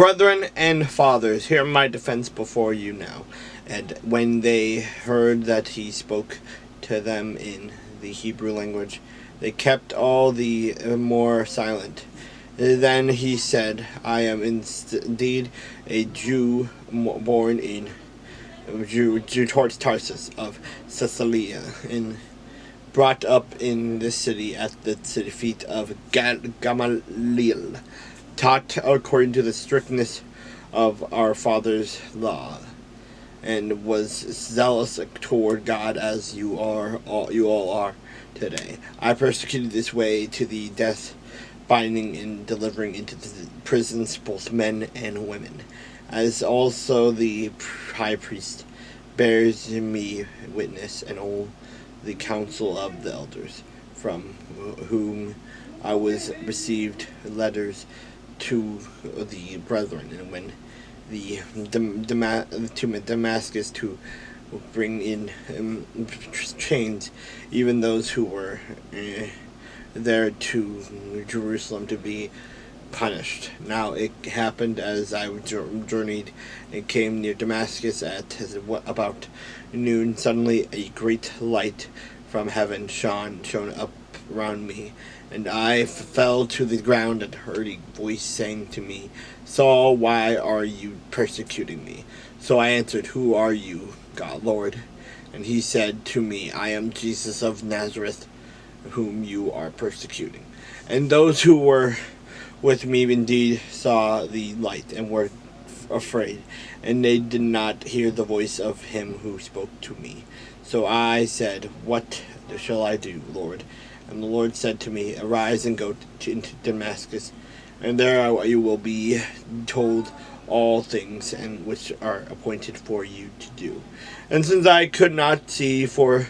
Brethren and fathers, hear my defense before you now. And when they heard that he spoke to them in the Hebrew language, they kept all the more silent. Then he said, I am indeed a Jew born in Jew towards Tarsus of Cilicia, and brought up in this city at the feet of Gamaliel, taught according to the strictness of our father's law, and was zealous toward God as you all are today. I persecuted this way to the death, binding and delivering into the prisons both men and women, as also the high priest bears me witness, and all the council of the elders, from whom I was received letters to the brethren, and when to Damascus to bring in chains even those who were there to Jerusalem to be punished. Now it happened as I journeyed and came near Damascus at about noon, suddenly a great light from heaven shone up around me, and I fell to the ground and heard a voice saying to me, Saul, why are you persecuting me? So I answered, Who are you, God, Lord? And he said to me, I am Jesus of Nazareth, whom you are persecuting. And those who were with me indeed saw the light and were afraid, and they did not hear the voice of him who spoke to me. So I said, What shall I do, Lord? And the Lord said to me, Arise and go into Damascus, and there you will be told all things and which are appointed for you to do. And since I could not see for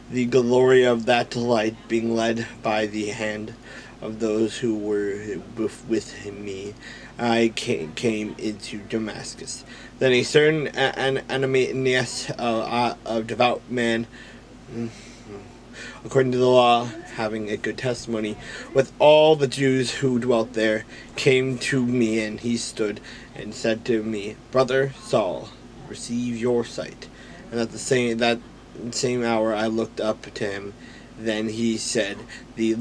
the glory of that light, being led by the hand of those who were with me, I came into Damascus. Then a certain Ananias, a devout man, according to the law, having a good testimony with all the Jews who dwelt there, came to me, and he stood and said to me, Brother Saul, receive your sight. And at that same hour I looked up to him. Then he said, the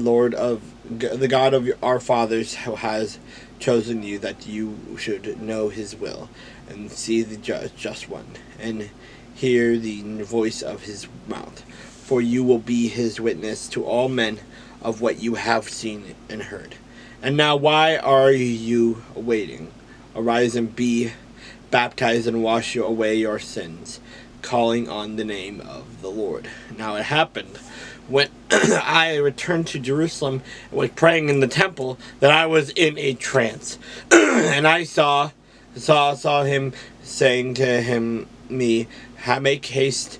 God of our fathers has chosen you, that you should know his will, and see the just one, and hear the voice of his mouth. For you will be his witness to all men of what you have seen and heard. And now why are you waiting? Arise and be baptized and wash away your sins, calling on the name of the Lord. Now it happened, when I returned to Jerusalem and was praying in the temple, that I was in a trance. And I saw him saying to me, make haste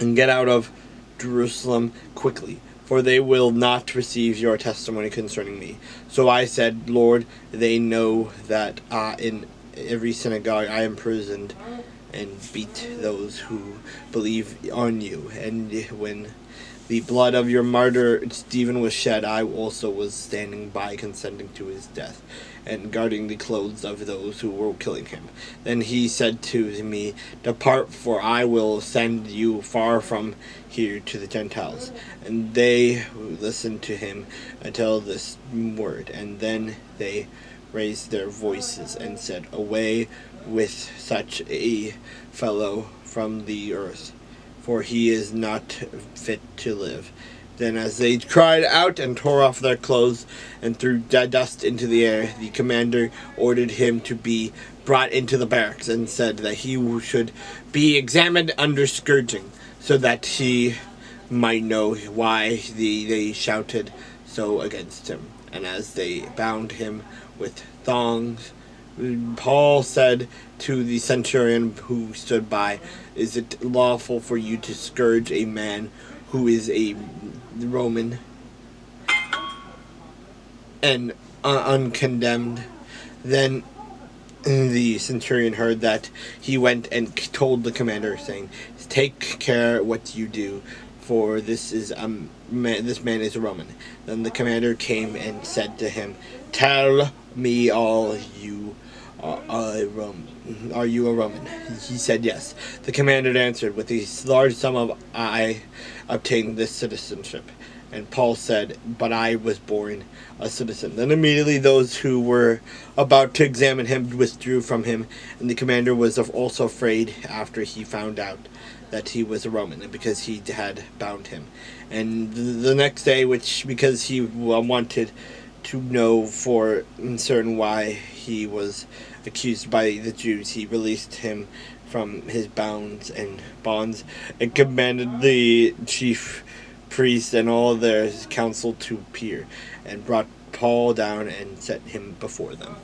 and get out of Jerusalem quickly, for they will not receive your testimony concerning me. So I said, Lord, they know that in every synagogue I imprisoned and beat those who believe on you. And when the blood of your martyr Stephen was shed, I also was standing by, consenting to his death, and guarding the clothes of those who were killing him. Then he said to me, Depart, for I will send you far from here to the Gentiles. And they listened to him until this word, and then they raised their voices and said, Away with such a fellow from the earth, for he is not fit to live. Then as they cried out and tore off their clothes and threw dust into the air, the commander ordered him to be brought into the barracks, and said that he should be examined under scourging, so that he might know why they shouted so against him. And as they bound him with thongs, Paul said to the centurion who stood by, Is it lawful for you to scourge a man who is a Roman and uncondemned? Then the centurion heard that. He went and told the commander, saying, Take care what you do, for this man is a Roman. Then the commander came and said to him, Tell me all you Are you a Roman? He said yes. The commander answered, with a large sum of I obtained this citizenship. And Paul said, but I was born a citizen. Then immediately those who were about to examine him withdrew from him, and the commander was also afraid after he found out that he was a Roman, and because he had bound him. And the next day, because he wanted to know for certain why he was accused by the Jews, he released him from his bonds and commanded the chief priests and all their council to appear, and brought Paul down and set him before them.